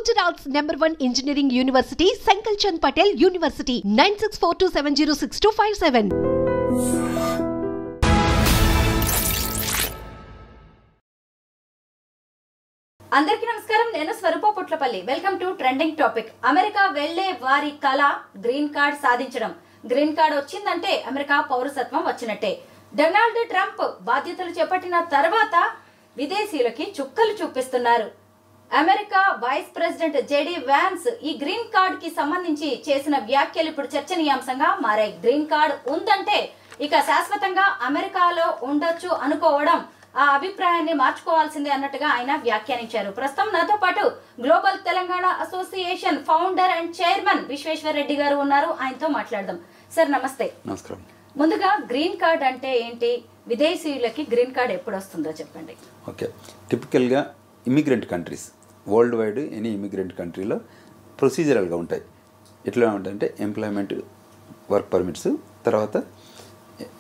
Gujarat's #1 engineering university, Sankalchand Patel University, 9642706257. అందరికీ నమస్కారం. నేను Swaroopa Putlapalli. Welcome to trending topic. America వెళ్లే వారి కళ గ్రీన్ కార్డ్ సాధించడం. గ్రీన్ కార్డ్ వచ్చిందంటే అమెరికా పౌరసత్వం వచ్చినట్టే. డొనాల్డ్ ట్రంప్ బాధ్యతలు చేపట్టిన తర్వాత విదేశీయులకి చుక్కలు చూపిస్తున్నారు. America vice president JD Vance ఈ గ్రీన్ కార్డ్ కి సంబంధించి చేసిన వ్యాఖ్యలు ఇప్పుడు చర్చనీయాంశంగా మారాయి. గ్రీన్ కార్డ్ ఉందంటే ఇక శాశ్వతంగా అమెరికాలో ఉండొచ్చు అనుకోవడం, ఆ అభిప్రాయాన్ని మార్చుకోవాల్సిందే అన్నట్టుగా ఆయన వ్యాఖ్యానించారు. ప్రస్తుతం నాతో పాటు global Telangana association founder and chairman Vishweshwar Reddy గారు ఉన్నారు. ఆయనతో మాట్లాడదాం. సార్ నమస్తే. నమస్కారం. ముందుగా గ్రీన్ కార్డ్ అంటే ఏంటి, విదేశీయులకి గ్రీన్ కార్డ్ ఎప్పుడు వస్తుందో చెప్పండి. ఓకే, టిపికల్గా immigrant countries world wide any immigrant కంట్రీలో ప్రొసీజరల్గా ఉంటాయి. ఎట్లా ఉంటాయంటే ఎంప్లాయ్మెంట్ వర్క్ పర్మిట్స్, తర్వాత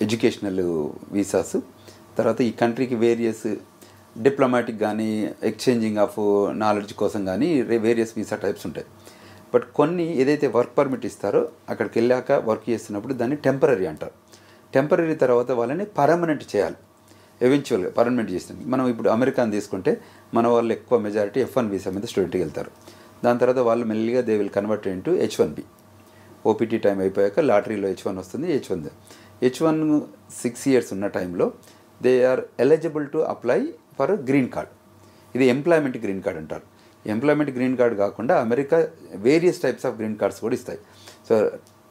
ఎడ్యుకేషనల్ వీసాస్, తర్వాత ఈ కంట్రీకి వేరియస్ డిప్లొమాటిక్ కానీ ఎక్స్చేంజింగ్ ఆఫ్ నాలెడ్జ్ కోసం కానీ వేరియస్ వీసా టైప్స్ ఉంటాయి. బట్ కొన్ని ఏదైతే వర్క్ పర్మిట్ ఇస్తారో అక్కడికి వెళ్ళాక వర్క్ చేస్తున్నప్పుడు దాన్ని టెంపరరీ అంటారు. టెంపరరీ తర్వాత వాళ్ళని పర్మనెంట్ చేయాలి. ఎవెన్చువల్గా పర్మనెంట్ చేస్తుంది. మనం ఇప్పుడు అమెరికాని తీసుకుంటే మన వాళ్ళు ఎక్కువ మెజారిటీ F1 వీసా మీద స్టూడెంట్కి వెళ్తారు. దాని తర్వాత వాళ్ళు మెల్లిగా they will convert into H1B. OPT time అయిపోయాక లాటరీలో H1 వస్తుంది. H1 6 years ఉన్న టైంలో they are eligible to apply for green card. ఇది ఎంప్లాయ్మెంట్ గ్రీన్ కార్డ్ అంటారు. ఎంప్లాయ్మెంట్ గ్రీన్ కార్డ్ కాకుండా America various types of green cards కూడా ఇస్తాయి. So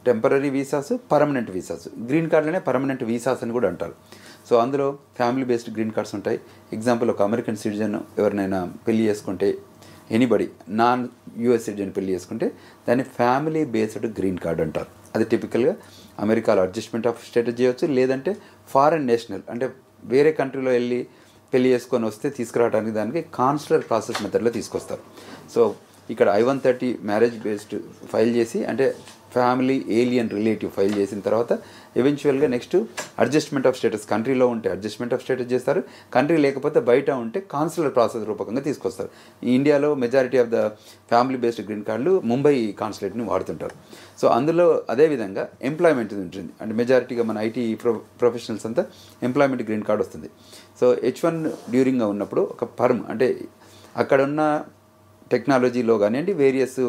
temporary visas, permanent visas. Green కార్డులోనే పర్మనెంట్ వీసాస్ అని కూడా అంటారు. సో అందులో ఫ్యామిలీ బేస్డ్ గ్రీన్ కార్డ్స్ ఉంటాయి. ఎగ్జాంపుల్ ఒక అమెరికన్ సిటిజన్ ఎవరినైనా పెళ్లి చేసుకుంటే, ఎనీబడి నాన్ యూఎస్ సిటిజన్ పెళ్లి చేసుకుంటే దాన్ని ఫ్యామిలీ బేస్డ్ గ్రీన్ కార్డ్ అంటారు. అది టిపికల్గా అమెరికాలో అడ్జస్ట్మెంట్ ఆఫ్ స్టేటస్ చేయవచ్చు, లేదంటే ఫారెన్ నేషనల్ అంటే వేరే కంట్రీలో వెళ్ళి పెళ్లి చేసుకొని వస్తే తీసుకురావడానికి దానికి కాన్సులర్ ప్రాసెస్ మెథడ్లో తీసుకొస్తారు. సో ఇక్కడ I-130 మ్యారేజ్ బేస్డ్ ఫైల్ చేసి, అంటే ఫ్యామిలీ ఏలియన్ రిలేటివ్ ఫైల్ చేసిన తర్వాత ఎవెన్చువల్గా నెక్స్ట్ అడ్జస్ట్మెంట్ ఆఫ్ స్టేటస్, కంట్రీలో ఉంటే అడ్జస్ట్మెంట్ ఆఫ్ స్టేటస్ చేస్తారు, కంట్రీ లేకపోతే బయట ఉంటే కాన్సులర్ ప్రాసెస్ రూపకంగా తీసుకొస్తారు. ఇండియాలో majority of the family based green కార్డులు ముంబై కాన్సులేట్ని వాడుతుంటారు. సో అందులో అదేవిధంగా ఎంప్లాయ్మెంట్ ఉంటుంది. అంటే మెజారిటీగా మన ఐటీ ప్రొఫెషనల్స్ అంతా ఎంప్లాయ్మెంట్ గ్రీన్ కార్డ్ వస్తుంది. సో H1 డ్యూరింగ్గా ఉన్నప్పుడు ఒక పర్మ్, అంటే అక్కడ ఉన్న టెక్నాలజీలో కానివ్వండి, వేరియస్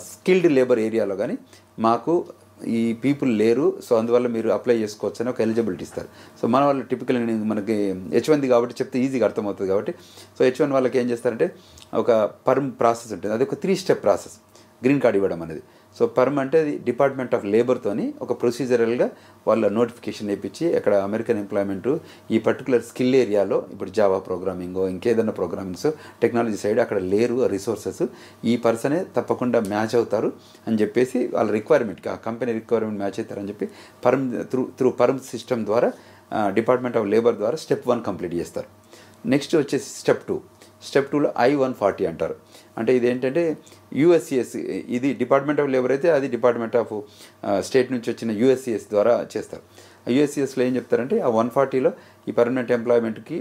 స్కిల్డ్ లేబర్ ఏరియాలో కానీ మాకు ఈ పీపుల్ లేరు, సో అందువల్ల మీరు అప్లై చేసుకోవచ్చు అని ఒక ఎలిజిబిలిటీ ఇస్తారు. సో మన వాళ్ళు టిపికల్ మనకి H1 కాబట్టి చెప్తే ఈజీగా అర్థమవుతుంది కాబట్టి, సో H1 వాళ్ళకి ఏం చేస్తారంటే ఒక పర్మ్ ప్రాసెస్ ఉంటుంది. అది ఒక 3 step ప్రాసెస్ గ్రీన్ కార్డ్ ఇవ్వడం అనేది. సో పర్మ్ అంటే అది డిపార్ట్మెంట్ ఆఫ్ లేబర్తోని ఒక ప్రొసీజరల్గా వాళ్ళ నోటిఫికేషన్ వేయించి అక్కడ అమెరికన్ ఎంప్లాయ్మెంట్ ఈ పర్టికులర్ స్కిల్ ఏరియాలో, ఇప్పుడు జావా ప్రోగ్రామింగో ఇంకేదన్నా ప్రోగ్రామింగ్స్ టెక్నాలజీ సైడ్ అక్కడ లేరు రిసోర్సెస్, ఈ పర్సనే తప్పకుండా మ్యాచ్ అవుతారు అని చెప్పేసి వాళ్ళ రిక్వైర్మెంట్కి, ఆ కంపెనీ రిక్వైర్మెంట్ మ్యాచ్ అవుతారని చెప్పి పర్మ్ త్రూ పర్మ్ సిస్టమ్ ద్వారా డిపార్ట్మెంట్ ఆఫ్ లేబర్ ద్వారా స్టెప్ 1 కంప్లీట్ చేస్తారు. నెక్స్ట్ వచ్చేసి స్టెప్ 2లో I-140 అంటారు. అంటే ఇదేంటంటే USCIS, ఇది డిపార్ట్మెంట్ ఆఫ్ లేబర్ అయితే అది డిపార్ట్మెంట్ ఆఫ్ స్టేట్ నుంచి వచ్చిన USCIS ద్వారా చేస్తారు. USCISలో ఏం చెప్తారంటే ఆ 140లో ఈ పర్మనెంట్ ఎంప్లాయ్మెంట్కి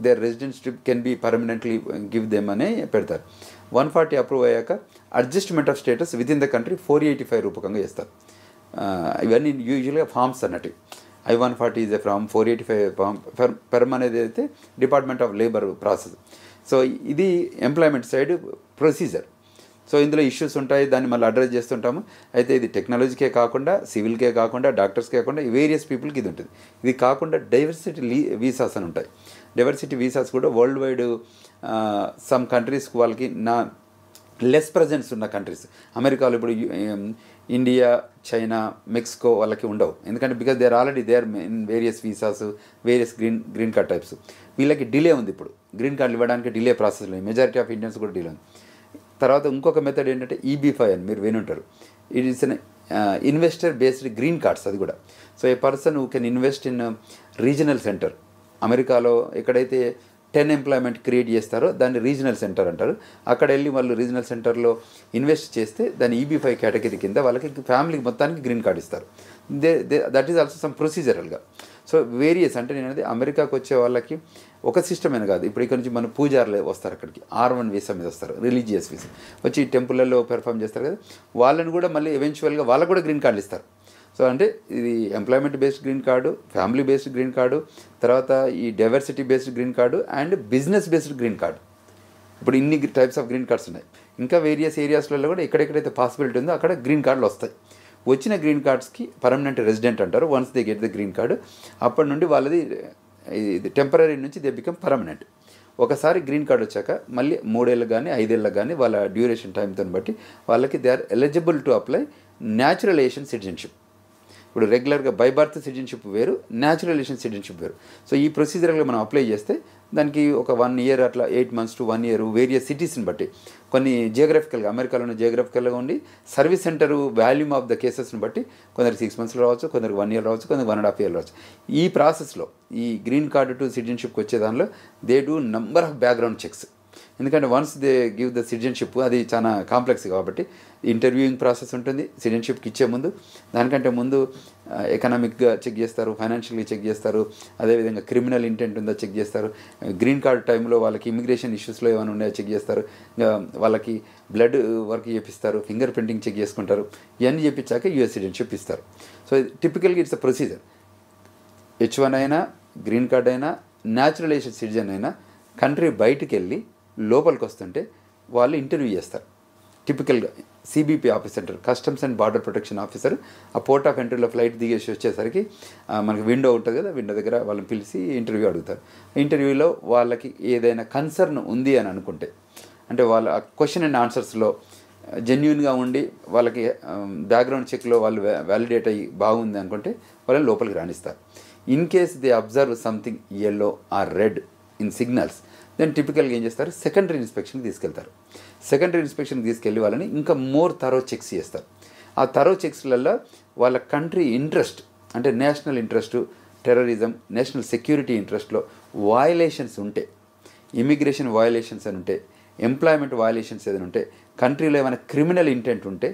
their residentship can be permanently give them అనే పెడతారు. 140 అప్రూవ్ అయ్యాక adjustment of status within the country 485 రూపకంగా చేస్తారు. ఇవన్నీ యూజువల్గా ఫార్మ్స్ అన్నట్టు. I-140 is a form, 485 form. PERM అనేది అయితే department of labour process. So ఇది ఎంప్లాయ్మెంట్ సైడ్ ప్రొసీజర్. సో ఇందులో ఇష్యూస్ ఉంటాయి, దాన్ని మళ్ళీ అడ్రస్ చేస్తుంటాము. అయితే ఇది టెక్నాలజీకే కాకుండా, సివిల్కే కాకుండా, డాక్టర్స్కే కాకుండా వేరియస్ పీపుల్కి ఇది ఉంటుంది. ఇది కాకుండా డైవర్సిటీ వీసాస్ అని ఉంటాయి. డైవర్సిటీ వీసాస్ కూడా వరల్డ్ వైడ్ సమ్ కంట్రీస్కి వాళ్ళకి లెస్ ప్రజెన్స్ ఉన్న కంట్రీస్, అమెరికాలో ఇప్పుడు ఇండియా, చైనా, మెక్సికో వాళ్ళకి ఉండవు. ఎందుకంటే because they are already they are in various visas, various green card types. వీళ్ళకి డిలే ఉంది. ఇప్పుడు గ్రీన్ కార్డులు ఇవ్వడానికి డిలే ప్రాసెస్ లేదు. మెజారిటీ ఆఫ్ ఇండియన్స్ కూడా డిలే ఉంది. తర్వాత ఇంకొక మెథడ్ ఏంటంటే EB-5 అని మీరు వినుంటారు. It is an investor based green cards. అది కూడా so a person who can invest in regional centre. అమెరికాలో ఎక్కడైతే 10 ఎంప్లాయ్మెంట్ క్రియేట్ చేస్తారో దాన్ని రీజనల్ సెంటర్ అంటారు. అక్కడ వెళ్ళి వాళ్ళు రీజనల్ సెంటర్లో ఇన్వెస్ట్ చేస్తే దాన్ని EB-5 కేటగిరీ కింద వాళ్ళకి ఫ్యామిలీకి మొత్తానికి గ్రీన్ కార్డ్ ఇస్తారు. దట్ ఈస్ ఆల్సో సమ్ ప్రొసీజరల్గా. సో వేరియస్ అంటే నేను అనేది అమెరికాకు వచ్చే వాళ్ళకి ఒక సిస్టమ్ అయినా కాదు. ఇప్పుడు ఇక్కడ నుంచి మన పూజారులు వస్తారు అక్కడికి, R1 వీసా మీద వస్తారు, రిలీజియస్ వీసా వచ్చి టెంపుల్లో పెర్ఫామ్ చేస్తారు కదా, వాళ్ళని కూడా మళ్ళీ ఎవెన్చువల్గా వాళ్ళకు కూడా గ్రీన్ కార్డులు ఇస్తారు. సో అంటే ఇది employment based green card, family based green card, తర్వాత ఈ diversity based green card and business based green card. ఇప్పుడు ఇన్ని టైప్స్ ఆఫ్ గ్రీన్ కార్డ్స్ ఉన్నాయి. ఇంకా వేరియస్ ఏరియాస్లలో కూడా ఎక్కడెక్కడైతే పాసిబిలిటీ ఉందో అక్కడ గ్రీన్ కార్డులు వస్తాయి. వచ్చిన గ్రీన్ కార్డ్స్కి పర్మనెంట్ రెసిడెంట్ అంటారు. Once they get the green card, అప్పటి నుండి వాళ్ళది ఇది టెంపరీ నుంచి దే బికమ్ పర్మనెంట్. ఒకసారి గ్రీన్ కార్డ్ వచ్చాక మళ్ళీ 3 ఏళ్ళకి కానీ 5 ఏళ్ళకి కానీ వాళ్ళ డ్యూరేషన్ టైంతో బట్టి వాళ్ళకి they are eligible to apply naturalisation citizenship. ఇప్పుడు రెగ్యులర్గా బై బర్త్ సిటిజన్షిప్ వేరు, న్యాచురలైజేషన్ సిటిజన్షిప్ వేరు. సో ఈ ప్రొసీజర్గా మనం అప్లై చేస్తే దానికి ఒక 1 year అట్లా 8 months to 1 year వేరియస్ సిటీస్ని బట్టి కొన్ని జియోగ్రఫికల్గా అమెరికాలోనే జియోగ్రఫికల్గా ఉండి service centre volume of the కేసెస్ని బట్టి కొందరికి 6 months రావచ్చు, కొందరికి 1 year రావచ్చు, కొందరికి 1.5 years రావచ్చు. ఈ ప్రాసెస్లో ఈ గ్రీన్ కార్డు టు సిటిజన్షిప్కి వచ్చే దానిలో they do number of background checks. ఎందుకంటే once they give the citizenship అది చాలా కాంప్లెక్స్ కాబట్టి ఇంటర్వ్యూయింగ్ ప్రాసెస్ ఉంటుంది సిటిజన్షిప్కి ఇచ్చే ముందు. దానికంటే ముందు ఎకనామిక్గా చెక్ చేస్తారు, ఫైనాన్షియల్గా చెక్ చేస్తారు, అదేవిధంగా క్రిమినల్ ఇంటెంట్ ఉందో చెక్ చేస్తారు. గ్రీన్ కార్డ్ టైంలో వాళ్ళకి ఇమిగ్రేషన్ ఇష్యూస్లో ఏమైనా ఉన్నాయో చెక్ చేస్తారు. వాళ్ళకి బ్లడ్ వర్క్ చేపిస్తారు, ఫింగర్ ప్రింటింగ్ చెక్ చేసుకుంటారు. ఇవన్నీ చేపించాక యూఎస్ సిటిజన్షిప్ ఇస్తారు. సో టిపికల్గా ఇట్స్ అ ప్రొసీజర్. H1 అయినా గ్రీన్ కార్డ్ అయినా న్యాచురలైజేషన్ సిటిజన్ అయినా కంట్రీ బయటికి వెళ్ళి లోపలికి వస్తుంటే వాళ్ళు ఇంటర్వ్యూ చేస్తారు. టిపికల్గా సిబిపి ఆఫీసర్ అంటారు, customs and border protection officer. ఆ పోర్ట్ ఆఫ్ ఎంట్రీలో ఫ్లైట్ దిగేసి వచ్చేసరికి మనకి విండో ఉంటుంది కదా, విండో దగ్గర వాళ్ళని పిలిచి ఇంటర్వ్యూ అడుగుతారు. ఇంటర్వ్యూలో వాళ్ళకి ఏదైనా కన్సర్న్ ఉంది అని అనుకుంటే, అంటే వాళ్ళ క్వశ్చన్ అండ్ ఆన్సర్స్లో జెన్యున్గా ఉండి వాళ్ళకి బ్యాక్గ్రౌండ్ చెక్లో వాళ్ళు వ్యాలిడేట్ అయ్యి బాగుంది అనుకుంటే వాళ్ళని లోపలికి రాణిస్తారు. In case they observe something yellow or red in signals, then టిపికల్గా ఏం చేస్తారు, సెకండరీ ఇన్స్పెక్షన్కి తీసుకెళ్తారు. సెకండరీ ఇన్స్పెక్షన్కి తీసుకెళ్ళి వాళ్ళని ఇంకా మోర్ థరో చెక్స్ చేస్తారు. ఆ థరో చెక్స్లలో వాళ్ళ కంట్రీ ఇంట్రెస్ట్, అంటే national interest, terrorism, national security ఇంట్రెస్ట్లో వయలేషన్స్ ఉంటే, ఇమిగ్రేషన్ వయలేషన్స్ అని ఉంటే, ఎంప్లాయ్మెంట్ వయలేషన్స్ ఏదైనా ఉంటే, కంట్రీలో ఏమైనా క్రిమినల్ ఇంటెంట్ ఉంటే,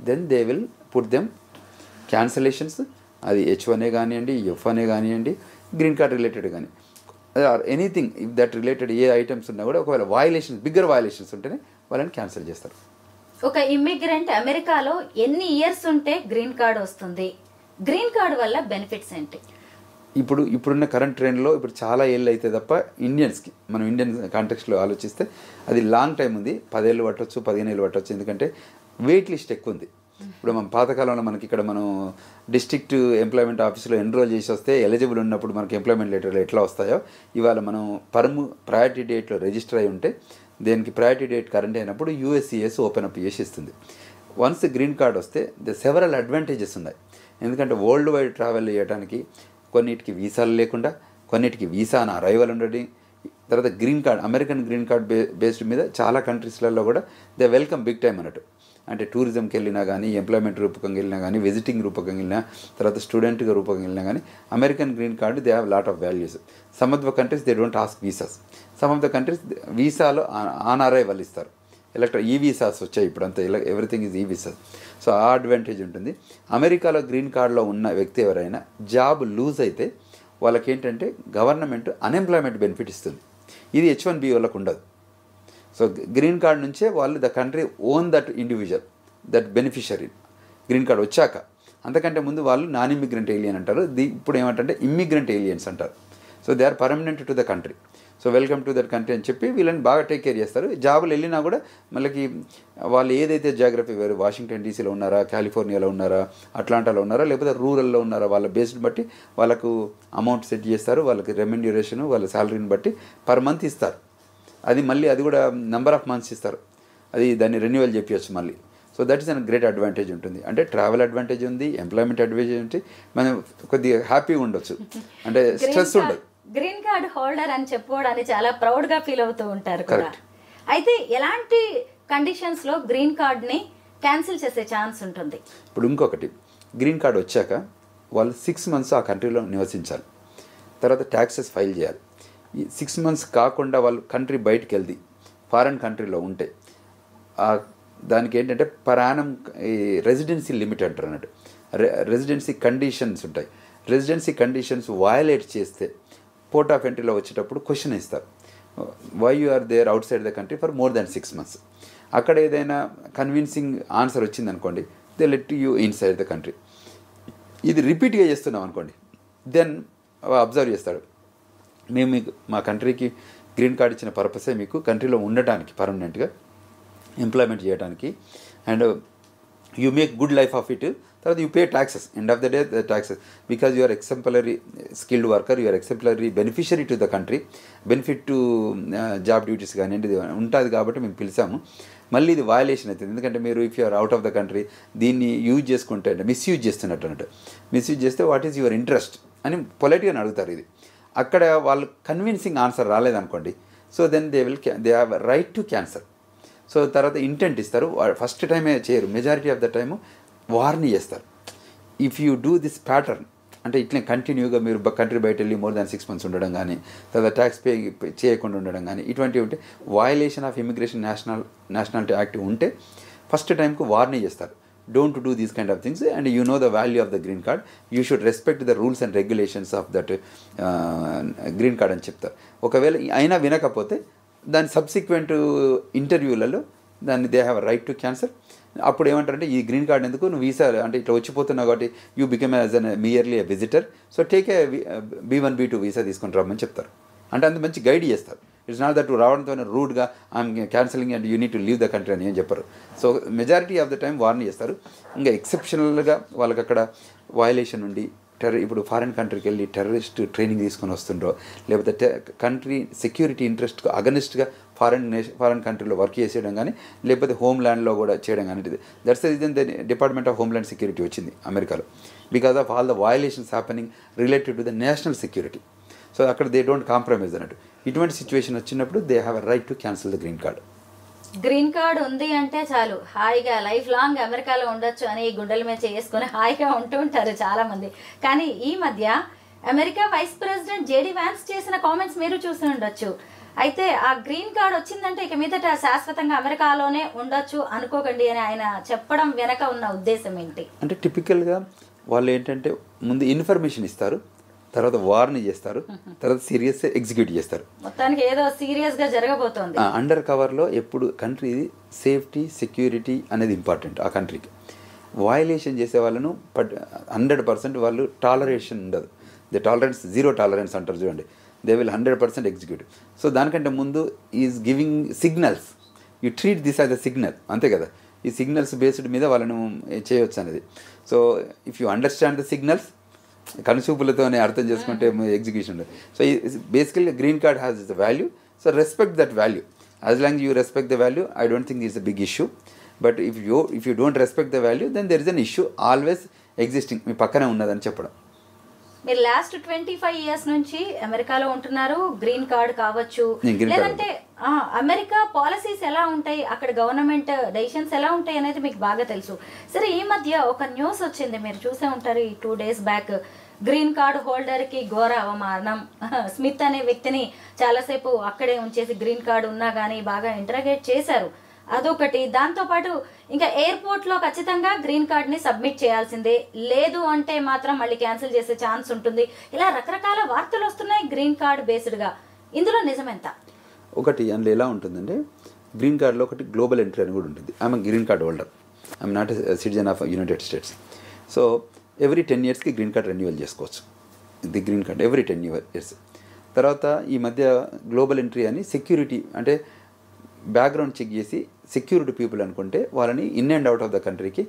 then they will put them cancellations. అది H1 కానివ్వండి, F1 కానివ్వండి, గ్రీన్ కార్డ్ రిలేటెడ్ కానీ or anything if that related a items ఉన్నా కూడా ఒకవేళ వయలేషన్స్, బిగ్గర్ వయలేషన్స్ ఉంటేనే వాళ్ళని క్యాన్సిల్ చేస్తారు. ఒక ఇమ్మిగ్రెంట్ అమెరికాలో ఎన్ని ఇయర్స్ ఉంటే గ్రీన్ కార్డ్ వస్తుంది? గ్రీన్ కార్డ్ వల్ల బెనిఫిట్స్ ఏంటి? ఇప్పుడున్న కరెంట్ ట్రెండ్లో ఇప్పుడు చాలా ఏళ్ళు అయితే తప్ప ఇండియన్స్కి, మనం ఇండియన్ కాంటెక్స్లో ఆలోచిస్తే అది లాంగ్ టైం ఉంది. 10 ఏళ్ళు పట్టవచ్చు, 15 ఏళ్ళు పట్టవచ్చు. ఎందుకంటే వెయిట్ లిస్ట్ ఎక్కువ ఉంది. ఇప్పుడు మన పాతకాలంలో మనకి ఇక్కడ మనం డిస్ట్రిక్ట్ ఎంప్లాయ్మెంట్ ఆఫీస్లో ఎన్రోల్ చేసి వస్తే ఎలిజిబుల్ ఉన్నప్పుడు మనకి ఎంప్లాయ్మెంట్ లెటర్లు ఎట్లా వస్తాయో, ఇవాళ మనం ప్రయారిటీ డేట్లో రిజిస్టర్ అయి ఉంటే దేనికి ప్రయారిటీ డేట్ కరెంట్ అయినప్పుడు USCIS ఓపెన్ అప్ చేసి ఇస్తుంది. వన్స్ గ్రీన్ కార్డ్ వస్తే సెవరల్ అడ్వాంటేజెస్ ఉన్నాయి. ఎందుకంటే వరల్డ్ వైడ్ ట్రావెల్ చేయడానికి కొన్నిటికి వీసాలు లేకుండా, కొన్నిటికి వీసా అని అరైవల్ ఉండడం, తర్వాత green card, American green card based మీద చాలా కంట్రీస్లలో కూడా దే వెల్కమ్ బిగ్ టైం అన్నట్టు. అంటే టూరిజంకి వెళ్ళినా కానీ, ఎంప్లాయ్మెంట్ రూపకంగా వెళ్ళినా కానీ, విజిటింగ్ రూపకంగా వెళ్ళినా, తర్వాత స్టూడెంట్గా రూపకంగా వెళ్ళినా కానీ American green card they have lot of values. Some of the countries they don't ask visas. Some of the countries వీసాలో ఆన్ అరైవల్ ఇస్తారు. ఈ వీసాస్ వచ్చాయి ఇప్పుడంతా, everything is e visas. So ఆ అడ్వాంటేజ్ ఉంటుంది. అమెరికాలో గ్రీన్ కార్డులో ఉన్న వ్యక్తి ఎవరైనా జాబ్ లూజ్ అయితే వాళ్ళకి ఏంటంటే గవర్నమెంట్ అన్ఎంప్లాయ్మెంట్ బెనిఫిట్ ఇస్తుంది. ఇది H1B వాళ్ళకు ఉండదు. సో గ్రీన్ కార్డ్ నుంచే వాళ్ళు the country own that individual, that beneficiary green card వచ్చాక. అంతకంటే ముందు వాళ్ళు నాన్ ఇమ్మిగ్రెంట్ ఏలియన్ అంటారు. ఇప్పుడు ఏమంటే ఇమ్మిగ్రెంట్ ఏలియన్స్ అంటారు. So they are permanent to the country. So welcome to that country అని చెప్పి వీళ్ళని బాగా టేక్ కేర్ చేస్తారు. జాబులు వెళ్ళినా కూడా మళ్ళీ వాళ్ళు ఏదైతే జాగ్రఫీ వేరు, వాషింగ్టన్ డీసీలో ఉన్నారా, కాలిఫోర్నియాలో ఉన్నారా, అట్లాంటాలో ఉన్నారా, లేకపోతే రూరల్లో ఉన్నారా, వాళ్ళ బేస్డ్ బట్టి వాళ్ళకు అమౌంట్ సెట్ చేస్తారు. వాళ్ళకి రెమ్యునరేషన్ వాళ్ళ శాలరీని బట్టి పర్ మంత్ ఇస్తారు. అది మళ్ళీ అది కూడా నెంబర్ ఆఫ్ మంత్స్ ఇస్తారు. అది దాన్ని రెన్యువల్ చెప్పవచ్చు మళ్ళీ. So that is an great advantage ఉంటుంది. అంటే ట్రావెల్ అడ్వాంటేజ్ ఉంది, ఎంప్లాయ్మెంట్ అడ్వాంటేజ్ ఉంది, మనం కొద్దిగా హ్యాపీగా ఉండొచ్చు, అంటే స్ట్రెస్ ఉండదు. గ్రీన్ కార్డ్ హోల్డర్ అని చెప్పుకోవడానికి చాలా ప్రౌడ్గా ఫీల్ అవుతూ ఉంటారు కూడా. అయితే ఎలాంటి కండిషన్స్లో గ్రీన్ కార్డ్ని క్యాన్సిల్ చేసే ఛాన్స్ ఉంటుంది? ఇప్పుడు ఇంకొకటి, గ్రీన్ కార్డ్ వచ్చాక వాళ్ళు 6 months ఆ కంట్రీలో నివసించాలి. తర్వాత ట్యాక్సెస్ ఫైల్ చేయాలి. ఈ 6 months కాకుండా వాళ్ళు కంట్రీ బయటికి వెళ్ది ఫారెన్ కంట్రీలో ఉంటే దానికి ఏంటంటే పర్ యానం ఈ రెసిడెన్సీ లిమిట్ అంటారు అన్నట్టు. రెసిడెన్సీ కండిషన్స్ ఉంటాయి. రెసిడెన్సీ కండిషన్స్ వయలేట్ చేస్తే పోర్ట్ ఆఫ్ ఎంట్రీలో వచ్చేటప్పుడు క్వశ్చన్ ఇస్తారు, why you are there outside the country for more than 6 months. అక్కడ ఏదైనా కన్విన్సింగ్ ఆన్సర్ వచ్చిందనుకోండి, they let you inside the country. ఇది రిపీట్గా చేస్తున్నాం అనుకోండి, దెన్ అబ్జర్వ్ చేస్తాడు, మేము మీకు మా కంట్రీకి గ్రీన్ కార్డ్ ఇచ్చిన పర్పసే మీకు కంట్రీలో ఉండటానికి, పర్మనెంట్గా ఎంప్లాయ్మెంట్ చేయడానికి, and you make good life of it. తర్వాత you pay taxes, end of the day the taxes, because you are exemplary skilled worker, you are exemplary beneficiary to the country, benefit to job duties కానీ ఇది ఉంటుంది కాబట్టి మేము పిలిచాము. మళ్ళీ ఇది violation అవుతుంది, ఎందుకంటే మీరు if you are out of the country దీన్ని యూజ్ చేసుకుంటే అంటే మిస్యూజ్ చేస్తున్నట్టు అన్నట్టు. మిస్యూజ్ చేస్తే వాట్ ఈజ్ యువర్ ఇంట్రెస్ట్ అని పొలైట్గానే అడుగుతారు. ఇది అక్కడ వాళ్ళు కన్విన్సింగ్ ఆన్సర్ రాలేదనుకోండి, so then they have right to cancel. So తర్వాత ఇంటెంట్ ఇస్తారు, ఫస్ట్ టైమే చేయరు, మెజారిటీ ఆఫ్ ద టైము వార్ని చేస్తారు. If you do this pattern అంటే ఇట్లా కంటిన్యూగా మీరు కంట్రీ బయట వెళ్ళి మోర్ దాన్ 6 months ఉండడం కానీ, తర్వాత ట్యాక్స్ పే చేయకుండా ఉండడం కానీ, ఇటువంటివి ఉంటే violation of immigration nationality act ఉంటే ఫస్ట్ టైంకు వార్ని చేస్తారు, don't do these kind of things and you know the value of the green card, you should respect the rules and regulations of that green card అని చెప్తారు. ఒకవేళ అయినా వినకపోతే దాని subsequent ఇంటర్వ్యూలలో దాన్ని they have right to cancel. అప్పుడు ఏమంటారంటే ఈ గ్రీన్ కార్డ్ ఎందుకు, నువ్వు వీసా అంటే ఇట్లా వచ్చిపోతున్నావు కాబట్టి you become as an merely a visitor, so take a B1 B2 visa తీసుకొని రమ్మని చెప్తారు. అంటే అంత మంచి గైడ్ చేస్తారు. ఇట్స్ నాట్ దట్ రావడంతో రూడ్గా I'm cancelling and you need to leave the country అని ఏం చెప్పరు. So majority of the time warn చేస్తారు. ఇంకా ఎక్సెప్షనల్గా వాళ్ళకి అక్కడ వయలేషన్ ఉండి ఇప్పుడు ఫారిన్ కంట్రీకి వెళ్ళి టెర్రరిస్ట్ ట్రైనింగ్ తీసుకొని వస్తుండ్రో, లేకపోతే కంట్రీ సెక్యూరిటీ ఇంట్రెస్ట్కు అగనిస్ట్గా ఫారిన్ కంట్రీలో వర్క్ చేసేయడం కానీ, లేకపోతే హోమ్ ల్యాండ్లో కూడా చేయడం కానీ, that's the reason the department of homeland security వచ్చింది అమెరికాలో, because of all the violations happening related to the national security. So అక్కడ దే డోంట్ కాంప్రమైజ్ అన్నట్టు. ఇటువంటి సిచ్యువేషన్ వచ్చినప్పుడు they have a right to cancel the green card. Green card ఉంది అంటే చాలు హాయిగా లైఫ్ లాంగ్ అమెరికాలో ఉండొచ్చు అని గుండెల మీద చేసుకుని హాయిగా ఉంటూ ఉంటారు చాలా మంది. కానీ ఈ మధ్య America vice president JD Vance చేసిన కామెంట్స్ మీరు చూసి ఉండొచ్చు. అయితే ఆ గ్రీన్ కార్డ్ వచ్చిందంటే ఇక మీదట శాశ్వతంగా అమెరికాలోనే ఉండొచ్చు అనుకోకండి అని ఆయన చెప్పడం వెనక ఉన్న ఉద్దేశం ఏంటి అంటే టిపికల్గా వాళ్ళు ఏంటంటే ముందు ఇన్ఫర్మేషన్ ఇస్తారు, తర్వాత వార్ని చేస్తారు, తర్వాత సీరియస్ ఎగ్జిక్యూట్ చేస్తారు. మొత్తానికి ఏదో సీరియస్గా జరగబోతోంది. అండర్ కవర్లో ఎప్పుడు కంట్రీ సేఫ్టీ సెక్యూరిటీ అనేది ఇంపార్టెంట్. ఆ కంట్రీకి వయలేషన్ చేసే వాళ్ళను 100% వాళ్ళు టాలరేషన్ ఉండదు. ది టాలరెన్స్, జీరో టాలరెన్స్ అంటారు చూడండి, దే విల్ 100% ఎగ్జిక్యూట్. సో దానికంటే ముందు is giving signals, you treat this as a signal, అంతే కదా. ఈ సిగ్నల్స్ బేస్డ్ మీద వాళ్ళను చేయవచ్చు అనేది. So if you understand the signals, కనుసూపులతోనే అర్థం చేసుకుంటే ఎగ్జిక్యూషన్ ఉండదు. So basically green card has the value, so respect that value. As long you respect the value, I don't think is a big issue. But if you don't respect the value, then there is an issue always existing, మీ పక్కనే ఉన్నదని చెప్పడం. మీరు last 25 years నుంచి అమెరికాలో ఉంటున్నారు. Green card కావచ్చు, లేదంటే America policies ఎలా ఉంటాయి, అక్కడ గవర్నమెంట్ డెసిషన్స్ ఎలా ఉంటాయి అనేది మీకు బాగా తెలుసు. సరే, ఈ మధ్య ఒక న్యూస్ వచ్చింది, మీరు చూసే ఉంటారు. ఈ 2 days back green card holder కి ఘోర అవమానం. స్మిత్ అనే వ్యక్తిని చాలాసేపు అక్కడే ఉంచేసి గ్రీన్ కార్డ్ ఉన్నా కానీ బాగా ఇంటరాగేట్ చేశారు. అదొకటి. దాంతోపాటు ఇంకా ఎయిర్పోర్ట్లో ఖచ్చితంగా గ్రీన్ కార్డ్ని సబ్మిట్ చేయాల్సిందే, లేదు అంటే మాత్రం మళ్ళీ క్యాన్సిల్ చేసే ఛాన్స్ ఉంటుంది. ఇలా రకరకాల వార్తలు వస్తున్నాయి గ్రీన్ కార్డ్ బేస్డ్గా. ఇందులో నిజమెంత? ఒకటి అందులో ఎలా ఉంటుందంటే, గ్రీన్ కార్డ్లో ఒకటి గ్లోబల్ ఎంట్రీ అని కూడా ఉంటుంది. I'm green card holder, I'm not citizen of United States. So every 10 yearsకి గ్రీన్ కార్డ్ రెన్యువల్ చేసుకోవచ్చు. The green card every 10 years. తర్వాత ఈ మధ్య గ్లోబల్ ఎంట్రీ అని సెక్యూరిటీ అంటే బ్యాక్గ్రౌండ్ చెక్ చేసి సెక్యూరిటీ పీపుల్ అనుకుంటే వాళ్ళని in and out of the కంట్రీకి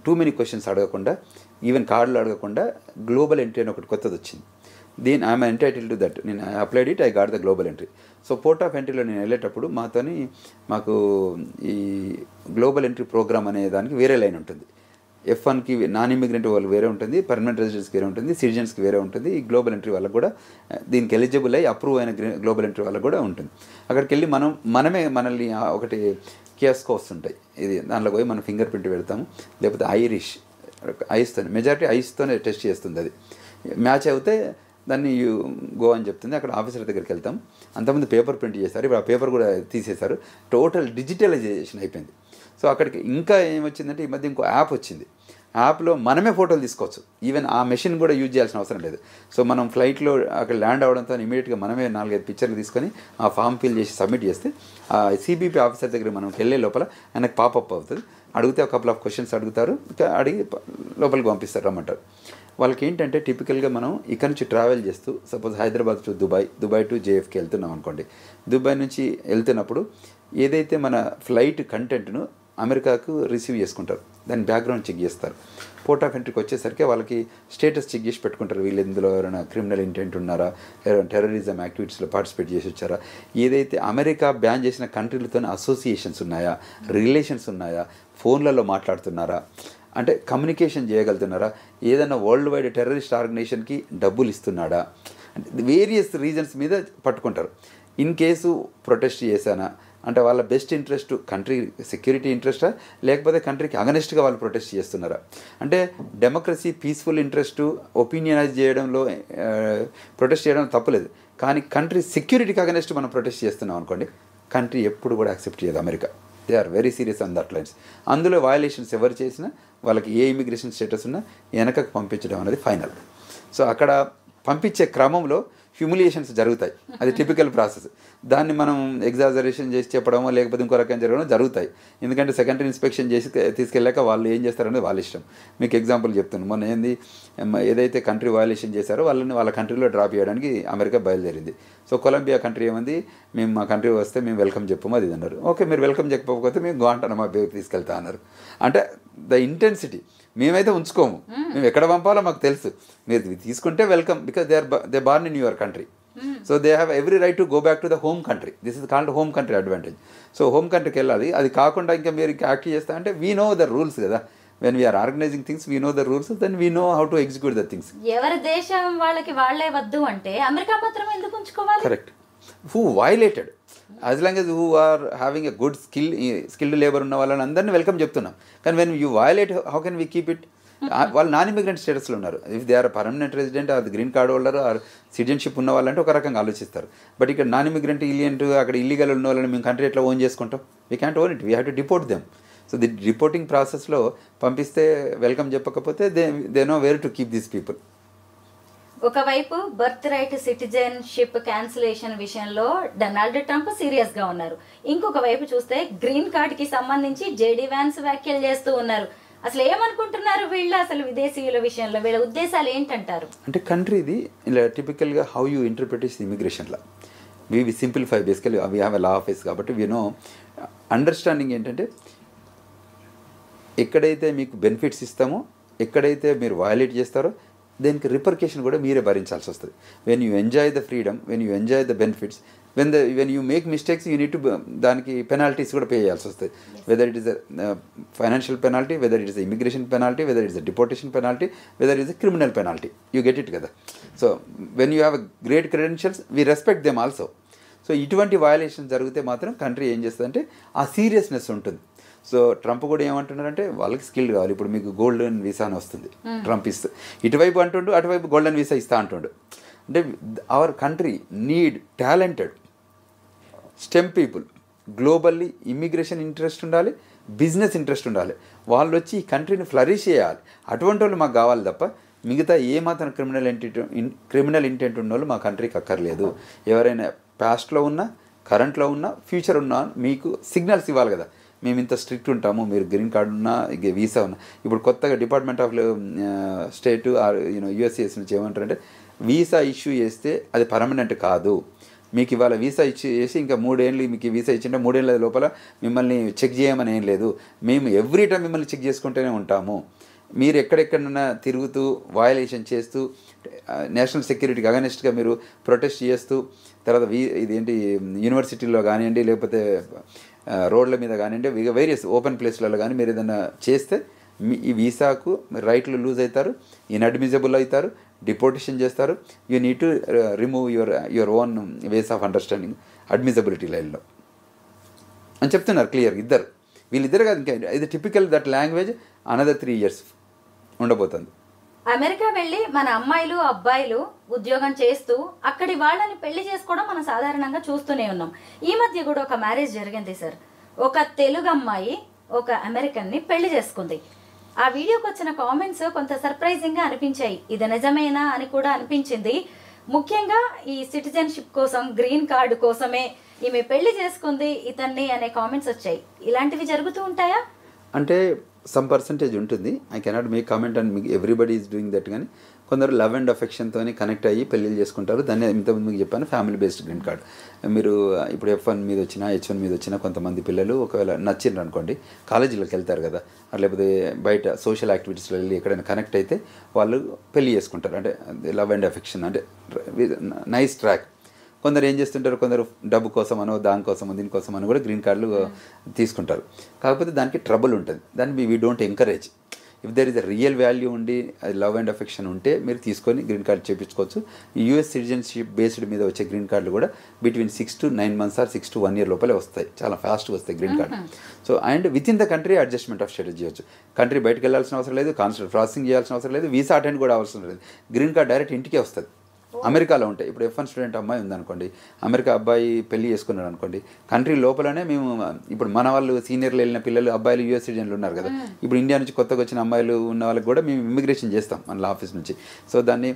టూ మెనీ క్వశ్చన్స్ అడగకుండా, ఈవెన్ కార్డులు అడగకుండా గ్లోబల్ ఎంట్రీ అని ఒకటి కొత్తది వచ్చింది. దీని ఐఎమ్ ఎంటైటిల్ టు దట్, నేను applied it, I got the global entry. So port of ఎంట్రీలో నేను వెళ్ళేటప్పుడు మాకు ఈ గ్లోబల్ ఎంట్రీ ప్రోగ్రామ్ అనే దానికి వేరే లైన్ ఉంటుంది. F1కి నాన్ ఇమిగ్రెంట్ వాళ్ళు వేరే ఉంటుంది, పర్మనెంట్ రెసిడెంట్స్కి వేరే ఉంటుంది, సిటిజన్స్కి వేరే ఉంటుంది. ఈ గ్లోబల్ ఎంట్రీ వాళ్ళకి కూడా దీనికి ఎలిజిబుల్ అయ్యి అప్రూవ్ అయిన గ్లోబల్ ఎంట్రీ వాళ్ళకి కూడా ఉంటుంది. అక్కడికి వెళ్ళి మనల్ని ఒకటి కియాస్కో వస్తుంటాయి, ఇది దాంట్లో పోయి మనం ఫింగర్ ప్రింట్ పెడతాము, లేకపోతే ఐస్తో మెజారిటీ ఐస్తోనే టెస్ట్ చేస్తుంది. అది మ్యాచ్ అయితే దాన్ని గో అని చెప్తుంది. అక్కడ ఆఫీసర్ దగ్గరికి వెళ్తాం. అంతకుముందు పేపర్ ప్రింట్ చేశారు, ఇప్పుడు ఆ పేపర్ కూడా తీసేశారు, టోటల్ డిజిటలైజేషన్ అయిపోయింది. సో అక్కడికి ఇంకా ఏమొచ్చిందంటే ఈ మధ్య ఇంకో యాప్ వచ్చింది. యాప్లో మనమే ఫోటోలు తీసుకోవచ్చు. ఈవెన్ ఆ మెషిన్ కూడా యూజ్ చేయాల్సిన అవసరం లేదు. సో మనం ఫ్లైట్లో అక్కడ ల్యాండ్ అవడంతో ఇమీడియట్గా మనమే 4-5 పిక్చర్లు తీసుకొని ఆ ఫామ్ ఫిల్ చేసి సబ్మిట్ చేస్తే ఆ సిబిపి ఆఫీసర్ దగ్గర మనం వెళ్ళే లోపల ఆయనకు పాపప్ అవుతుంది. అడిగితే ఒక కపుల్ ఆఫ్ క్వశ్చన్స్ అడుగుతారు, అడిగి లోపలికి పంపిస్తారు, రమ్మంటారు. వాళ్ళకి ఏంటంటే టిపికల్గా మనం ఇక్కడ నుంచి ట్రావెల్ చేస్తూ suppose Hyderabad to Dubai to జేఎఫ్కి వెళ్తున్నాం అనుకోండి. దుబాయ్ నుంచి వెళ్తున్నప్పుడు ఏదైతే మన ఫ్లైట్ కంటెంట్ను అమెరికాకు రిసీవ్ చేసుకుంటారు, దాని బ్యాక్గ్రౌండ్ చెక్ చేస్తారు. పోర్ట్ ఆఫ్ ఎంట్రీకి వచ్చేసరికి వాళ్ళకి స్టేటస్ చెక్ చేసి పెట్టుకుంటారు. వీళ్ళు ఇందులో ఎవరైనా క్రిమినల్ ఇంటెంట్ ఉన్నారా, ఎవరైనా టెర్రరిజం యాక్టివిటీస్లో పార్టిసిపేట్ చేసి వచ్చారా, ఏదైతే అమెరికా బ్యాన్ చేసిన కంట్రీలతో అసోసియేషన్స్ ఉన్నాయా, రిలేషన్స్ ఉన్నాయా, ఫోన్లలో మాట్లాడుతున్నారా, అంటే కమ్యూనికేషన్ చేయగలుగుతున్నారా, ఏదైనా వరల్డ్ వైడ్ టెర్రరిస్ట్ ఆర్గనైజేషన్కి డబ్బులు ఇస్తున్నాడా, అంటే వేరియస్ రీజన్స్ మీద పట్టుకుంటారు. ఇన్ కేసు ప్రొటెస్ట్ చేశానా అంటే వాళ్ళ బెస్ట్ ఇంట్రెస్ట్ కంట్రీ సెక్యూరిటీ ఇంట్రెస్టా, లేకపోతే కంట్రీకి అగనెస్ట్గా వాళ్ళు ప్రొటెస్ట్ చేస్తున్నారా. అంటే డెమోక్రసీ పీస్ఫుల్ ఇంట్రెస్ట్ ఒపీనియనైజ్ చేయడంలో ప్రొటెస్ట్ చేయడం తప్పలేదు, కానీ కంట్రీ సెక్యూరిటీకి అగనెస్ట్ మనం ప్రొటెస్ట్ చేస్తున్నాం అనుకోండి, కంట్రీ ఎప్పుడు కూడా యాక్సెప్ట్ చేయదు America. They are very serious on that lines. అందులో వయలేషన్స్ ఎవరు చేసినా వాళ్ళకి ఏ ఇమిగ్రేషన్ స్టేటస్ ఉన్నా వెనకకు పంపించడం అనేది ఫైనల్. సో అక్కడ పంపించే క్రమంలో హ్యూమిలియేషన్స్ జరుగుతాయి, అది టిపికల్ ప్రాసెస్. దాన్ని మనం ఎగ్జాజరేషన్ చేసి చెప్పడమో లేకపోతే ఇంకో రకం జరగడం జరుగుతాయి. ఎందుకంటే సెకండరీ ఇన్స్పెక్షన్ చేసి తీసుకెళ్ళాక వాళ్ళు ఏం చేస్తారనేది వాళ్ళ ఇష్టం. మీకు ఎగ్జాంపుల్ చెప్తున్నాను, మొన్న ఏదైతే కంట్రీ వయలేషన్ చేశారో వాళ్ళని వాళ్ళ కంట్రీలో డ్రాప్ చేయడానికి అమెరికా బయలుదేరింది. సో కొలంబియా కంట్రీ ఏమంది, మేము మా కంట్రీ వస్తే మేము వెల్కమ్ చెప్పము అది అన్నారు. ఓకే, మీరు వెల్కమ్ చెప్పకపోతే మేము గ్వాంటనమో బే తీసుకెళ్తా అన్నారు. అంటే ద ఇంటెన్సిటీ మేమైతే ఉంచుకోము, మేము ఎక్కడ పంపాలో మాకు తెలుసు, మీరు తీసుకుంటే welcome, because they born in your country. So they have every right to go back to the home country. This is called home country advantage. So home కంట్రీకి వెళ్ళాలి. అది కాకుండా ఇంకా మీరు యాక్ట్ చేస్తా అంటే వీ నో ద రూల్స్ కదా. When we're organising things we know the rules, then we know how to execute the things. ఎవరి దేశం వాళ్ళకి వాళ్ళే వద్దు అంటే అమెరికా మాత్రం ఎందుకు ఉంచుకోవాలి? Correct. Who violated, as long as who are having a good skilled labour ఉన్న వాళ్ళని అందరినీ వెల్కమ్ చెప్తున్నాం. కానీ when you violate, how can we keep it? వాళ్ళు నాన్ ఇమిగ్రెంట్ స్టేటస్లో ఉన్నారు. If they are permanent resident or green card holder or citizenship ఉన్న వాళ్ళంటే ఒక రకంగా ఆలోచిస్తారు. బట్ ఇక్కడ నాన్ ఇమిగ్రెంట్ ఇలియంట్ అక్కడ ఇల్లీగల్ ఉన్న వాళ్ళని మేము కంట్రీ ఎట్లా ఓన్ చేసుకుంటాం? We can't own it, we have to deport them. So the reporting ప్రాసెస్లో పంపిస్తే వెల్కమ్ చెప్పకపోతే they know where to keep these people. ఒకవైపు బర్త్ రైట్ సిటిజన్షిప్ క్యాన్సిలేషన్ విషయంలో డొనాల్డ్ ట్రంప్ సీరియస్ గా ఉన్నారు. ఇంకొక వైపు చూస్తే గ్రీన్ కార్డ్ కి సంబంధించి జేడీ వ్యాన్స్ వ్యాఖ్యలు చేస్తూ ఉన్నారు. అసలు ఏమనుకుంటున్నారు వీళ్ళు? అసలు విదేశీయుల విషయంలో వీళ్ళ ఉద్దేశాలు ఏంటంటారు? అంటే కంట్రీది ఇలా టిపికల్గా how you interpret immigration law we simplify. Basically we have a law office కాబట్టి వీ నో అండర్స్టాండింగ్ ఏంటంటే ఎక్కడైతే మీకు బెనిఫిట్స్ ఇస్తామో, ఎక్కడైతే మీరు వయలేట్ చేస్తారో దానికి రిపర్కేషన్ కూడా మీరే భరించాల్సి వస్తుంది. When you enjoy the freedom, when you enjoy the benefits, when you make mistakes you need to దానికి పెనాల్టీస్ కూడా పే చేయాల్సి వస్తుంది. Whether it is financial penalty, whether it is immigration penalty, whether it is deportation penalty, whether it is criminal penalty, you get it కదా. So when you have great credentials we respect them also. సో ఇటువంటి violation జరిగితే మాత్రం country ఏం చేస్తుందంటే ఆ seriousness ఉంటుంది. So Trump కూడా ఏమంటున్నారంటే వాళ్ళకి స్కిల్ కావాలి. ఇప్పుడు మీకు గోల్డెన్ వీసా అని వస్తుంది, ట్రంప్ ఇస్తే ఇటువైపు అంటుండు, అటువైపు గోల్డెన్ వీసా ఇస్తా అంటుండు. అంటే our country need talented stem people. Globally immigration interest ఉండాలి, బిజినెస్ ఇంట్రెస్ట్ ఉండాలి. వాళ్ళు వచ్చి ఈ కంట్రీని ఫ్లరిష్ చేయాలి. అటువంటి వాళ్ళు మాకు కావాలి తప్ప మిగతా ఏమాత్రం క్రిమినల్ ఇంటెంట్ ఉన్న వాళ్ళు మా కంట్రీకి అక్కర్లేదు. ఎవరైనా పాస్ట్లో ఉన్నా, కరెంట్లో ఉన్నా, ఫ్యూచర్ ఉన్నా మీకు సిగ్నల్స్ ఇవ్వాలి కదా. మేము ఇంత స్ట్రిక్ట్ ఉంటాము, మీరు గ్రీన్ కార్డు ఉన్నా, వీసా ఉన్నా. ఇప్పుడు కొత్తగా డిపార్ట్మెంట్ ఆఫ్ స్టేట్ యుఎస్సిఎస్ నుంచి ఏమంటారంటే వీసా ఇష్యూ చేస్తే అది పర్మనెంట్ కాదు. మీకు ఇవాళ వీసా ఇష్యూ చేసి ఇంకా 3 ఏళ్ళు మీకు వీసా ఇచ్చింటే 3 ఏళ్ళ లోపల మిమ్మల్ని చెక్ చేయమని ఏం లేదు. మేము ఎవ్రీ టైం మిమ్మల్ని చెక్ చేసుకుంటూనే ఉంటాము. మీరు ఎక్కడెక్కడన్నా తిరుగుతూ వయలేషన్ చేస్తూ నేషనల్ సెక్యూరిటీకి అగనెస్ట్గా మీరు ప్రొటెస్ట్ చేస్తూ తర్వాత ఇదేంటి యూనివర్సిటీలో కానివ్వండి, లేకపోతే రోడ్ల మీద కానివ్వండి, వేరియస్ ఓపెన్ ప్లేస్లలో కానీ మీరు ఏదైనా చేస్తే ఈ వీసాకు రైట్లు లూజ్ అవుతారు, ఇన్అడ్మిసిబుల్ అవుతారు, డిపోర్టేషన్ చేస్తారు. You need to remove your own ways of understanding admissibility లైన్లో అని చెప్తున్నారు క్లియర్. వీళ్ళిద్దరు కాదు, ఇంకా ఇది typical that language another 3 years ఉండబోతుంది. అమెరికా వెళ్ళి మన అమ్మాయిలు అబ్బాయిలు ఉద్యోగం చేస్తూ అక్కడి వాళ్ళని పెళ్లి చేసుకోవడం మనం సాధారణంగా చూస్తూనే ఉన్నాం. ఈ మధ్య కూడా ఒక మ్యారేజ్ జరిగింది సార్. ఒక తెలుగు అమ్మాయి ఒక అమెరికన్ని పెళ్లి చేసుకుంది. ఆ వీడియోకి వచ్చిన కామెంట్స్ కొంత సర్ప్రైజింగ్ గా అనిపించాయి. ఇది నిజమేనా అని కూడా అనిపించింది. ముఖ్యంగా ఈ సిటిజన్షిప్ కోసం, గ్రీన్ కార్డు కోసమే ఈమె పెళ్లి చేసుకుంది ఇతన్ని అనే కామెంట్స్ వచ్చాయి. ఇలాంటివి జరుగుతూ ఉంటాయా? అంటే సమ్ పర్సంటేజ్ ఉంటుంది. I cannot make comment and మీకు ఎవ్రీబడి ఈజ్ డూయింగ్ దట్. కానీ కొందరు లవ్ అండ్ అఫెక్షన్తో కనెక్ట్ అయ్యి పెళ్ళిళ్ళు చేసుకుంటారు. దాన్ని ఇంతకుముందు మీకు చెప్పాను, ఫ్యామిలీ బేస్డ్ గ్రీన్ కార్డ్. మీరు ఇప్పుడు F1 మీద వచ్చినా H1 మీద వచ్చినా కొంతమంది పిల్లలు ఒకవేళ నచ్చిండ్రు అనుకోండి, కాలేజీలోకి వెళ్తారు కదా, లేకపోతే బయట సోషల్ యాక్టివిటీస్లో వెళ్ళి ఎక్కడైనా కనెక్ట్ అయితే వాళ్ళు పెళ్ళి చేసుకుంటారు. అంటే లవ్ అండ్ అఫెక్షన్, అంటే నైస్ ట్రాక్. కొందరు ఏం చేస్తుంటారు, కొందరు డబ్బు కోసమనో దానికోసమో దీనికోసమనో కూడా గ్రీన్ కార్డులు తీసుకుంటారు. కాకపోతే దానికి ట్రబుల్ ఉంటుంది. దాన్ని we don't encourage. If there is a real value ఉండి అది లవ్ అండ్ అఫెక్షన్ ఉంటే మీరు తీసుకొని గ్రీన్ కార్డ్ చేయించుకోవచ్చు. యూఎస్ సిటిజన్షిప్ బేస్డ్ మీద వచ్చే గ్రీన్ కార్డులు కూడా between 6 to 9 months or 6 to 1 year లోపలే వస్తాయి. చాలా ఫాస్ట్గా వస్తాయి green card. So and within the country adjustment of status చేయొచ్చు. కంట్రీ బయటకు వెళ్ళాల్సిన అవసరం లేదు, కాన్సులేట్ ప్రాసెసింగ్ చేయాల్సిన అవసరం లేదు, వీసా అటెండ్ కూడా అవసరం లేదు. గ్రీన్ కార్డ్ డైరెక్ట్ ఇంటికే వస్తుంది. అమెరికాలో ఉంటాయి. ఇప్పుడు F1 స్టూడెంట్ అమ్మాయి ఉందనుకోండి, అమెరికా అబ్బాయి పెళ్లి చేసుకున్నాడు అనుకోండి, కంట్రీ లోపలనే మేము ఇప్పుడు మన వాళ్ళు సీనియర్లు వెళ్ళిన పిల్లలు అబ్బాయిలు యూఎస్ సిటిజన్లు ఉన్నారు కదా, ఇప్పుడు ఇండియా నుంచి కొత్తగా వచ్చిన అమ్మాయిలు ఉన్న వాళ్ళకి కూడా మేము ఇమిగ్రేషన్ చేస్తాం మన ఆఫీస్ నుంచి. సో దాన్ని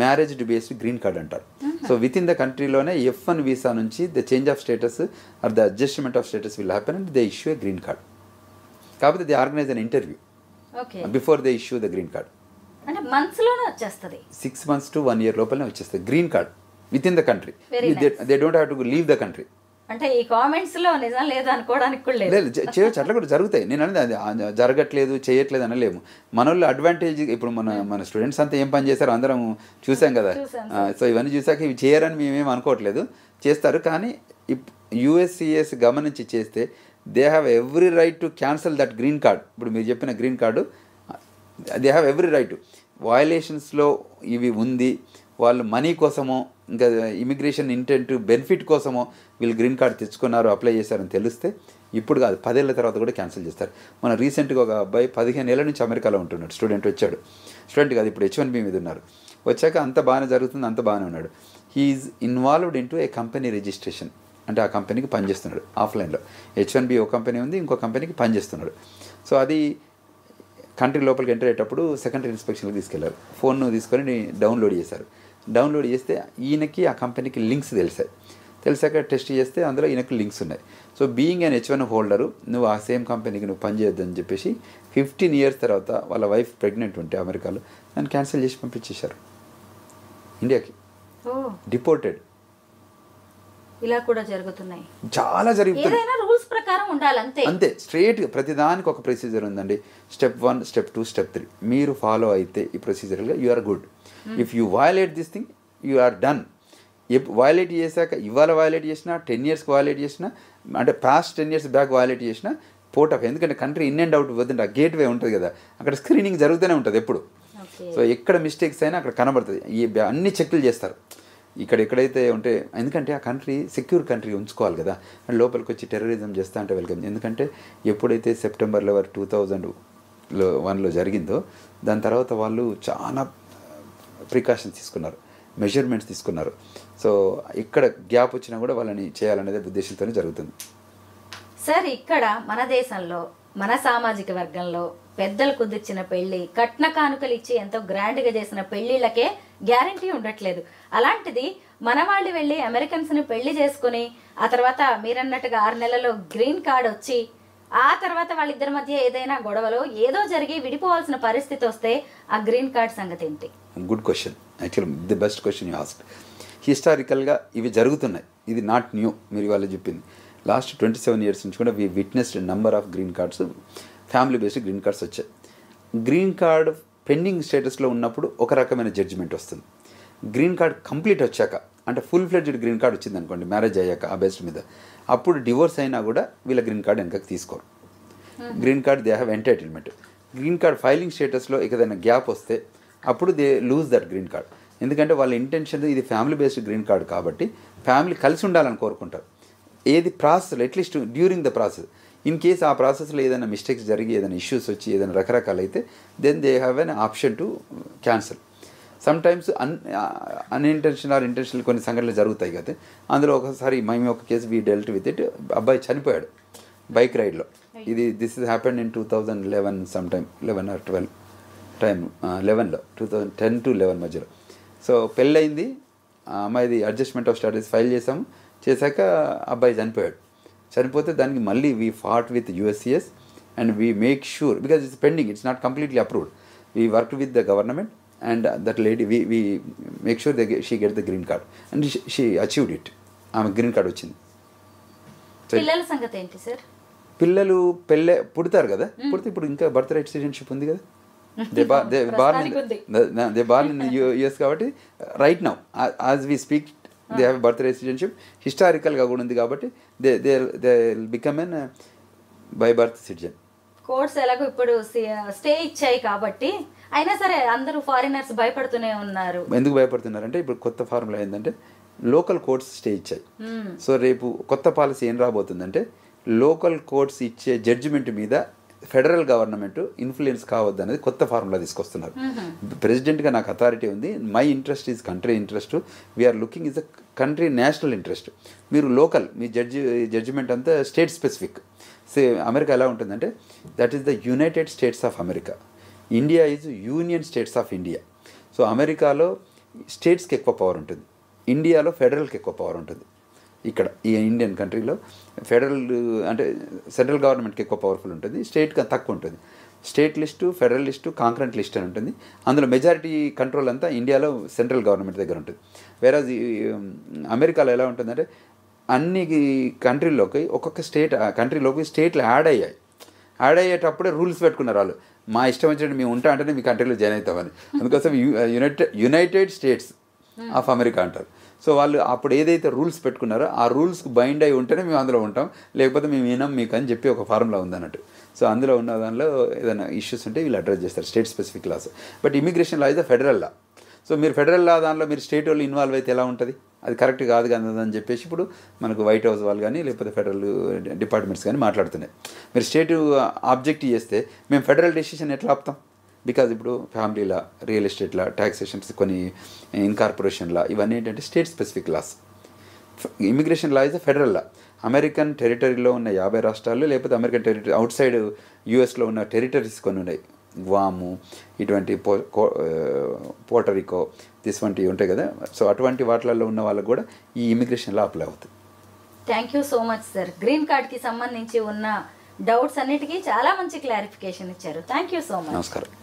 మ్యారేజ్ బేస్డ్ గ్రీన్ కార్డ్ అంటారు. సో విత్ ఇన్ ద కంట్రీలోనే F1 వీసా నుంచి the change of status or the adjustment of status will happen and they issue a green card. కాకపోతే they organise an interview before they issue the green card. అంటే months లోనే వచ్చేస్తుంది. 6 months to 1 year లోపలనే వచ్చేస్తుంది green card within the country. They don't have to leave the country. అంటే ఈ comments లో నిజం లేదు అనుకోవడానికి కూడా లేదు. చేయొచ్చు, అట్లా కూడా జరుగుతాయి. నేను అనేది జరగట్లేదు చేయట్లేదు అనలేము. మన వాళ్ళు అడ్వాంటేజ్, ఇప్పుడు మన స్టూడెంట్స్ అంతా ఏం పని చేశారో అందరం చూసాం కదా. సో ఇవన్నీ చూసాక ఇవి చేయరని మేమేం అనుకోవట్లేదు, చేస్తారు. కానీ యుఎస్సిఎస్ గమనించి చేస్తే they have every right to cancel that green card. ఇప్పుడు మీరు చెప్పిన green card they have every right. వయలేషన్స్లో ఇవి ఉంది, వాళ్ళు మనీ కోసమో ఇంకా ఇమిగ్రేషన్ ఇంటెంట్ బెనిఫిట్ కోసమో వీళ్ళు గ్రీన్ కార్డ్ తెచ్చుకున్నారు, అప్లై చేశారని తెలిస్తే ఇప్పుడు కాదు 10 ఏళ్ల తర్వాత కూడా క్యాన్సిల్ చేస్తారు. మన రీసెంట్గా ఒక అబ్బాయి 15 ఏళ్ల నుంచి అమెరికాలో ఉంటున్నాడు, స్టూడెంట్ వచ్చాడు. స్టూడెంట్ కాదు, ఇప్పుడు H1B మీద ఉన్నారు. వచ్చాక అంత బాగానే జరుగుతుంది, అంత బాగానే ఉన్నాడు. He's involved into a company registration. అంటే ఆ కంపెనీకి పనిచేస్తున్నాడు ఆఫ్లైన్లో. H1B ఒక కంపెనీ ఉంది, ఇంకో కంపెనీకి పనిచేస్తున్నాడు. సో అది కంట్రీ లోపలికి ఎంటర్ అయ్యేటప్పుడు సెకండరీ ఇన్స్పెక్షన్కి తీసుకెళ్లారు. ఫోన్ తీసుకొని డౌన్లోడ్ చేశారు. డౌన్లోడ్ చేస్తే ఈయనకి ఆ కంపెనీకి లింక్స్ తెలిసాక టెస్ట్ చేస్తే అందులో ఈయనకి లింక్స్ ఉన్నాయి. So being and H1 holder నువ్వు ఆ సేమ్ కంపెనీకి నువ్వు పనిచేయొద్దని చెప్పేసి 15 years తర్వాత వాళ్ళ వైఫ్ ప్రెగ్నెంట్ ఉంటే అమెరికాలో దాన్ని క్యాన్సిల్ చేసి పంపించేశారు ఇండియాకి. డిపోర్టెడ్. ఇలా కూడా జరుగుతున్నాయి, చాలా జరుగుతుంది. ఏదైనా రూల్స్ ప్రకారం ఉండాలి అంతే. స్ట్రేట్ ప్రతిదానికి ఒక ప్రొసీజర్ ఉందండి. స్టెప్ 1, స్టెప్ 2, స్టెప్ 3 మీరు ఫాలో అయితే ఈ ప్రొసీజర్గా you are good. If you violate this thing you are done. Violate చేశాక ఇవాళ వయలేట్ చేసినా 10 yearsకి వయలేట్ చేసినా, అంటే పాస్ట్ 10 years బ్యాక్ వయలేట్ చేసినా పోర్ట్ ఆఫ్, ఎందుకంటే కంట్రీ ఇన్ అండ్ అవుట్ వద్దంటే ఆ గేట్ వే ఉంటుంది కదా, అక్కడ స్క్రీనింగ్ జరుగుతూనే ఉంటుంది ఎప్పుడు. సో ఎక్కడ మిస్టేక్స్ అయినా అక్కడ కనబడుతుంది. అన్ని చెక్లు చేస్తారు ఎక్కడైతే ఉంటే, ఎందుకంటే ఆ కంట్రీ సెక్యూర్ కంట్రీ ఉంచుకోవాలి కదా. లోపలికి వచ్చి టెర్రరిజం చేస్తా అంటే వెల్కమ్. ఎందుకంటే ఎప్పుడైతే September 11, 2001లో జరిగిందో దాని తర్వాత వాళ్ళు చాలా ప్రికాషన్స్ తీసుకున్నారు, మెజర్మెంట్స్ తీసుకున్నారు. సో ఇక్కడ గ్యాప్ వచ్చినా కూడా వాళ్ళని చేయాలనేది ఉద్దేశంతోనే జరుగుతుంది. సార్, ఇక్కడ మన దేశంలో మన సామాజిక వర్గంలో పెద్దలు కుదిర్చిన పెళ్లి, కట్న కానుకలు ఇచ్చి ఎంతో గ్రాండ్గా చేసిన పెళ్లిళ్ళకే గ్యారంటీ ఉండట్లేదు. అలాంటిది మన వాళ్ళు వెళ్ళి అమెరికన్స్ని పెళ్లి చేసుకుని ఆ తర్వాత మీరన్నట్టుగా 6 నెలల్లో గ్రీన్ కార్డ్ వచ్చి ఆ తర్వాత వాళ్ళిద్దరి మధ్య ఏదైనా గొడవలో ఏదో జరిగి విడిపోవాల్సిన పరిస్థితి వస్తే ఆ గ్రీన్ కార్డ్ సంగతి ఏంటి? Good question. Actually the best question you asked. హిస్టారికల్గా ఇవి జరుగుతున్నాయి, ఇది నాట్ న్యూ. మీరు వాళ్ళు చెప్పింది లాస్ట్ 27 years నుంచి కూడా we witnessed number of green cards, family based green cards వచ్చాయి. గ్రీన్ కార్డ్ పెండింగ్ స్టేటస్లో ఉన్నప్పుడు ఒక రకమైన జడ్జిమెంట్ వస్తుంది. గ్రీన్ కార్డ్ కంప్లీట్ వచ్చాక, అంటే ఫుల్ ఫ్లెడ్జ్డ్ గ్రీన్ కార్డ్ వచ్చింది అనుకోండి మ్యారేజ్ అయ్యాక ఆ బేస్ మీద, అప్పుడు డివోర్స్ అయినా కూడా వీళ్ళ గ్రీన్ కార్డ్ వెనకకి తీసుకోరు. Green card they have entitlement. Green card filing స్టేటస్లో ఏదైనా గ్యాప్ వస్తే అప్పుడు they lose that green card. ఎందుకంటే వాళ్ళ ఇంటెన్షన్ ఇది ఫ్యామిలీ బేస్డ్ గ్రీన్ కార్డ్ కాబట్టి ఫ్యామిలీ కలిసి ఉండాలని కోరుకుంటారు. ఏది process at least during the process, in case ఆ ప్రాసెస్లో ఏదైనా మిస్టేక్స్ జరిగి ఏదైనా ఇష్యూస్ వచ్చి ఏదైనా రకరకాలు అయితే then they have an option to cancel. Sometimes unintentional or intentional కొన్ని సంఘటనలు జరుగుతాయి కదా. అందులో ఒకసారి మేము ఒక case we dealt with it. అబ్బాయి చనిపోయాడు బైక్ రైడ్లో. ఇది this is happened in 2011 some time 11 or 12 time 11లో 2010 to 11 మధ్యలో. సో పెళ్ళయింది, అమ్మాయిది అడ్జస్ట్మెంట్ ఆఫ్ స్టడీస్ ఫైల్ చేశాక అబ్బాయి చనిపోతే దానికి మళ్ళీ we fought with USCIS and we make sure because it's pending, it's not completely approved. We work with the government and that lady we make sure she get the green card and she achieved it. ఆమె green card వచ్చింది. పిల్లల సంగతి ఏంటి sir? పిల్లలు పుడతారు కదా, పుడితే ఇప్పుడు ఇంకా బర్త్ రైట్ సిటిజన్షిప్ ఉంది కదా, దే బార్న్ ఇన్ US కాబట్టి right now as we speak they have birth right citizenship. హిస్టారికల్గా కూడా ఉంది కాబట్టి they become an by birth citizen. Courts ఎలాగో ఇప్పుడు స్టే ఇచ్చాయి కాబట్టి అయినా సరే అందరూ ఫారినర్స్ భయపడుతూనే ఉన్నారు. ఎందుకు భయపడుతున్నారంటే ఇప్పుడు కొత్త ఫార్ములా ఏంటంటే లోకల్ కోర్ట్స్ స్టే ఇచ్చాయి. సో రేపు కొత్త పాలసీ ఏం రాబోతుందంటే లోకల్ కోర్ట్స్ ఇచ్చే జడ్జిమెంట్ మీద ఫెడరల్ గవర్నమెంట్ ఇన్ఫ్లుయెన్స్ కావద్దు అనేది కొత్త ఫార్ములా తీసుకొస్తున్నారు. ప్రెసిడెంట్గా నాకు అథారిటీ ఉంది, my interest is country interest, we're looking is a country national interest. మీరు లోకల్ మీ జడ్జిమెంట్ అంతా స్టేట్ స్పెసిఫిక్. అమెరికా ఎలా ఉంటుందంటే that is the United States of America, India is union states of India. So అమెరికాలో స్టేట్స్కి ఎక్కువ power ఉంటుంది, ఇండియాలో ఫెడరల్కి ఎక్కువ పవర్ ఉంటుంది. ఇక్కడ ఈ ఇండియన్ కంట్రీలో ఫెడరల్ అంటే సెంట్రల్ గవర్నమెంట్కి ఎక్కువ పవర్ఫుల్ ఉంటుంది, స్టేట్కి తక్కువ ఉంటుంది. State list, federal list, concurrent list అని ఉంటుంది. అందులో మెజారిటీ కంట్రోల్ అంతా ఇండియాలో సెంట్రల్ గవర్నమెంట్ దగ్గర ఉంటుంది. వేరేజ్ అమెరికాలో ఎలా ఉంటుందంటే అన్ని కంట్రీల్లోకి ఒక్కొక్క కంట్రీలోకి స్టేట్లు యాడ్ అయ్యేటప్పుడే రూల్స్ పెట్టుకున్నారు వాళ్ళు. మా ఇష్టం వచ్చినట్టు మేము ఉంటా అంటేనే మీ కంట్రీలో జాయిన్ అవుతామని. అందుకోసం యునైటెడ్ స్టేట్స్ ఆఫ్ అమెరికా అంటారు. సో వాళ్ళు అప్పుడు ఏదైతే రూల్స్ పెట్టుకున్నారో ఆ రూల్స్కి బైండ్ అయి ఉంటేనే మేము అందులో ఉంటాం, లేకపోతే మేము వినాం మీకు అని చెప్పి ఒక ఫార్ములా ఉందన్నట్టు. సో అందులో ఉన్న దానిలో ఏదైనా ఇష్యూస్ ఉంటే వీళ్ళు అడ్రస్ చేస్తారు, state specific laws. But immigration law is the federal law. So మీరు ఫెడరల్ లా దానిలో మీరు స్టేట్ వాళ్ళు ఇన్వాల్వ్ అయితే ఎలా ఉంటుంది, అది కరెక్ట్ కాదు అని చెప్పేసి ఇప్పుడు మనకు వైట్ హౌస్ వాళ్ళు కానీ లేకపోతే ఫెడరల్ డిపార్ట్మెంట్స్ కానీ మాట్లాడుతున్నాయి. మీరు స్టేట్ ఆబ్జెక్ట్ చేస్తే మేము ఫెడరల్ డెసిషన్ ఎట్లా ఆపుతాం? బికాజ్ ఇప్పుడు ఫ్యామిలీలా, రియల్ ఎస్టేట్లా, ట్యాక్సేషన్స్, కొన్ని ఇన్కార్పొరేషన్లా, ఇవన్నీ ఏంటంటే state specific laws. Immigration law is the federal law. American టెరిటరీలో ఉన్న 50 రాష్ట్రాలు లేకపోతే American territory outside US లో ఉన్న టెరిటరీస్ కొన్ని ఉన్నాయి, గ్వాము ఇటువంటి పోర్టరికో వంటివి ఉంటాయి కదా. సో అటువంటి వాటిలలో ఉన్న వాళ్ళకు కూడా ఈ ఇమిగ్రేషన్ లా అప్లై అవుతుంది. Thank you so much sir. Green కార్డ్కి సంబంధించి ఉన్న డౌట్స్ అన్నిటికీ చాలా మంచి క్లారిఫికేషన్ ఇచ్చారు. Thank you so much. నమస్కారం.